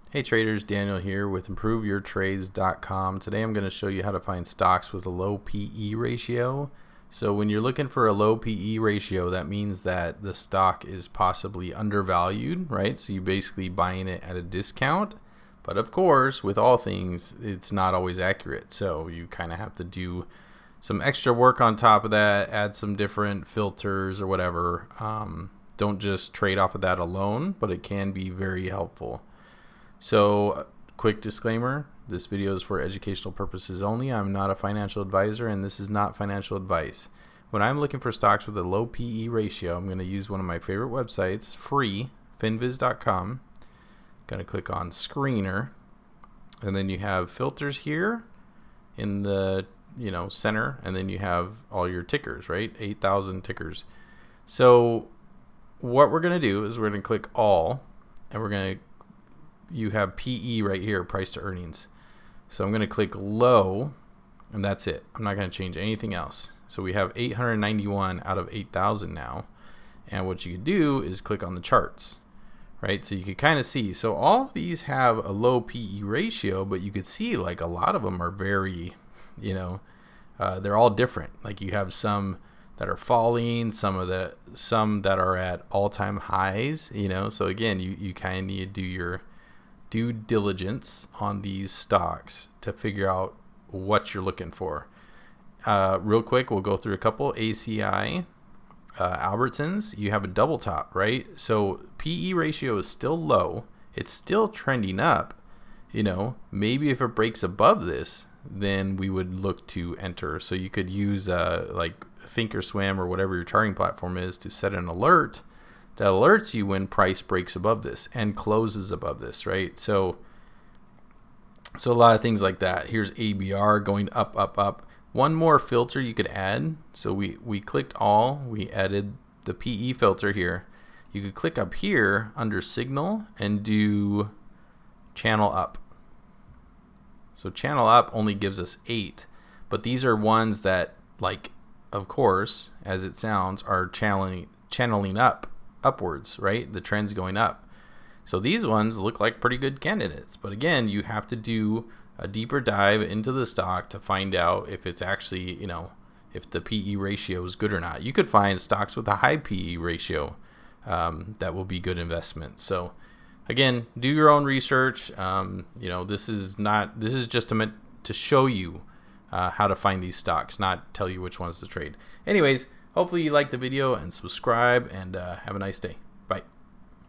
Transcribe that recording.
Hey traders, Daniel here with ImproveYourTrades.com. Today I'm going to show you how to find stocks with a low PE ratio. So when you're looking for a low PE ratio, that means that the stock is possibly undervalued, right? So you're basically buying it at a discount. But of course, with all things, it's not always accurate. So you kind of have to do some extra work on top of that, add some different filters or whatever. Don't just trade off of that alone, but it can be very helpful. So, quick disclaimer, this video is for educational purposes only. I'm not a financial advisor and this is not financial advice. When I'm looking for stocks with a low PE ratio, I'm going to use one of my favorite websites, free, finviz.com. Going to click on Screener, and then you have filters here in the center, and then you have all your tickers, right? 8,000 tickers. So what we're going to do is we're going to click all, and you have PE right here, price to earnings. So I'm going to click low, and that's it. I'm not going to change anything else. So we have 891 out of 8,000 now. And what you could do is click on the charts, right? So you could kind of see. So all of these have a low PE ratio, but you could see like a lot of them are very, they're all different. Like you have some that are falling, some that are at all-time highs, So again, you kind of need to do your due diligence on these stocks to figure out what you're looking for. Real quick, we'll go through a couple. ACI, Albertsons, you have a double top, right? So PE ratio is still low. It's still trending up. Maybe if it breaks above this, then we would look to enter. So you could use like Thinkorswim or whatever your charting platform is to set an alert that alerts you when price breaks above this and closes above this, right? So a lot of things like that. Here's ABR going up, up, up. One more filter you could add. So we clicked all, we added the PE filter here. You could click up here under signal and do channel up. So channel up only gives us 8, but these are ones that, like, of course, as it sounds, are channeling upwards, right? The trend's going up. So these ones look like pretty good candidates. But again, you have to do a deeper dive into the stock to find out if it's actually, if the PE ratio is good or not. You could find stocks with a high PE ratio that will be good investments. So again, do your own research. This is just meant to show you how to find these stocks, not tell you which ones to trade. Anyways, hopefully you liked the video and subscribe, and have a nice day.